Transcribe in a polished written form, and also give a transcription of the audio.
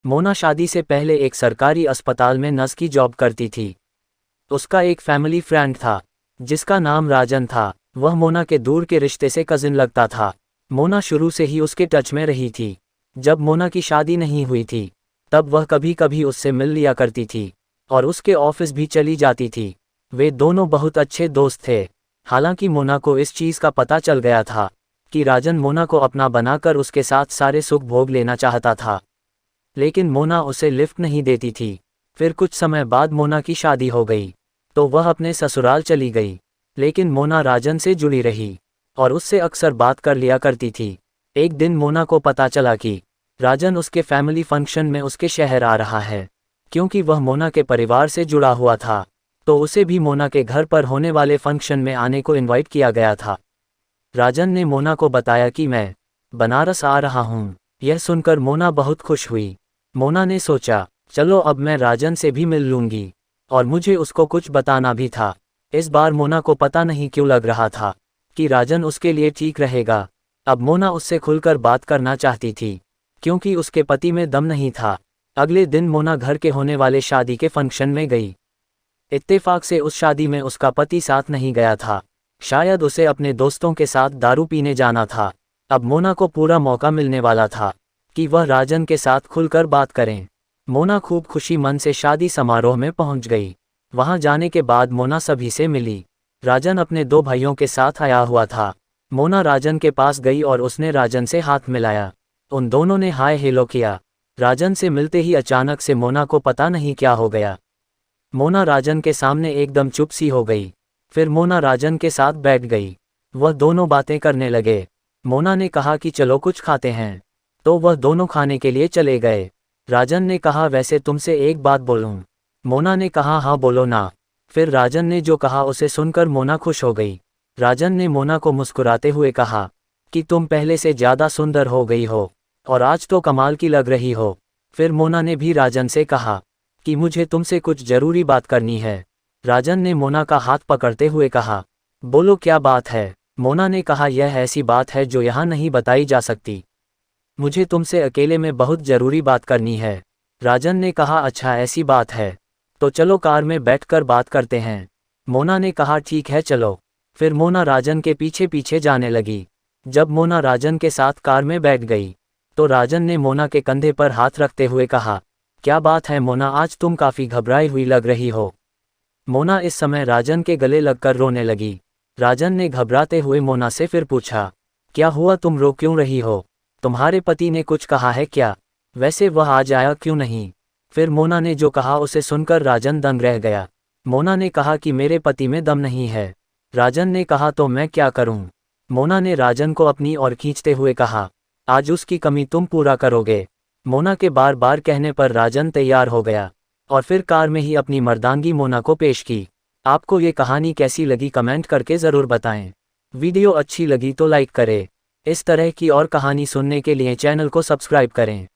मोना शादी से पहले एक सरकारी अस्पताल में नर्स की जॉब करती थी। उसका एक फैमिली फ्रेंड था जिसका नाम राजन था। वह मोना के दूर के रिश्ते से कजिन लगता था। मोना शुरू से ही उसके टच में रही थी। जब मोना की शादी नहीं हुई थी तब वह कभी कभी उससे मिल लिया करती थी और उसके ऑफिस भी चली जाती थी। वे दोनों बहुत अच्छे दोस्त थे। हालांकि मोना को इस चीज़ का पता चल गया था कि राजन मोना को अपना बनाकर उसके साथ सारे सुख भोग लेना चाहता था, लेकिन मोना उसे लिफ्ट नहीं देती थी। फिर कुछ समय बाद मोना की शादी हो गई तो वह अपने ससुराल चली गई, लेकिन मोना राजन से जुड़ी रही और उससे अक्सर बात कर लिया करती थी। एक दिन मोना को पता चला कि राजन उसके फैमिली फंक्शन में उसके शहर आ रहा है। क्योंकि वह मोना के परिवार से जुड़ा हुआ था तो उसे भी मोना के घर पर होने वाले फंक्शन में आने को इनवाइट किया गया था। राजन ने मोना को बताया कि मैं बनारस आ रहा हूँ। यह सुनकर मोना बहुत खुश हुई। मोना ने सोचा, चलो अब मैं राजन से भी मिल लूँगी, और मुझे उसको कुछ बताना भी था। इस बार मोना को पता नहीं क्यों लग रहा था कि राजन उसके लिए ठीक रहेगा। अब मोना उससे खुलकर बात करना चाहती थी क्योंकि उसके पति में दम नहीं था। अगले दिन मोना घर के होने वाले शादी के फंक्शन में गई। इत्तेफाक से उस शादी में उसका पति साथ नहीं गया था। शायद उसे अपने दोस्तों के साथ दारू पीने जाना था। अब मोना को पूरा मौका मिलने वाला था कि वह राजन के साथ खुलकर बात करें। मोना खूब खुशी मन से शादी समारोह में पहुंच गई। वहां जाने के बाद मोना सभी से मिली। राजन अपने दो भाइयों के साथ आया हुआ था। मोना राजन के पास गई और उसने राजन से हाथ मिलाया। उन दोनों ने हाय हेलो किया। राजन से मिलते ही अचानक से मोना को पता नहीं क्या हो गया। मोना राजन के सामने एकदम चुप सी हो गई। फिर मोना राजन के साथ बैठ गई। वह दोनों बातें करने लगे। मोना ने कहा कि चलो कुछ खाते हैं, तो वह दोनों खाने के लिए चले गए। राजन ने कहा, वैसे तुमसे एक बात बोलूं? मोना ने कहा, हाँ बोलो ना। फिर राजन ने जो कहा उसे सुनकर मोना खुश हो गई। राजन ने मोना को मुस्कुराते हुए कहा कि तुम पहले से ज़्यादा सुंदर हो गई हो और आज तो कमाल की लग रही हो। फिर मोना ने भी राजन से कहा कि मुझे तुमसे कुछ ज़रूरी बात करनी है। राजन ने मोना का हाथ पकड़ते हुए कहा, बोलो क्या बात है? मोना ने कहा, यह ऐसी बात है जो यहाँ नहीं बताई जा सकती। मुझे तुमसे अकेले में बहुत ज़रूरी बात करनी है। राजन ने कहा, अच्छा ऐसी बात है तो चलो कार में बैठकर बात करते हैं। मोना ने कहा, ठीक है चलो। फिर मोना राजन के पीछे पीछे जाने लगी। जब मोना राजन के साथ कार में बैठ गई तो राजन ने मोना के कंधे पर हाथ रखते हुए कहा, क्या बात है मोना, आज तुम काफ़ी घबराई हुई लग रही हो। मोना इस समय राजन के गले लगकर रोने लगी। राजन ने घबराते हुए मोना से फिर पूछा, क्या हुआ, तुम रो क्यों रही हो? तुम्हारे पति ने कुछ कहा है क्या? वैसे वह आज आया क्यों नहीं? फिर मोना ने जो कहा उसे सुनकर राजन दंग रह गया। मोना ने कहा कि मेरे पति में दम नहीं है। राजन ने कहा, तो मैं क्या करूं? मोना ने राजन को अपनी ओर खींचते हुए कहा, आज उसकी कमी तुम पूरा करोगे। मोना के बार बार कहने पर राजन तैयार हो गया और फिर कार में ही अपनी मर्दानगी मोना को पेश की। आपको ये कहानी कैसी लगी कमेंट करके ज़रूर बताएं। वीडियो अच्छी लगी तो लाइक करें। इस तरह की और कहानी सुनने के लिए चैनल को सब्सक्राइब करें।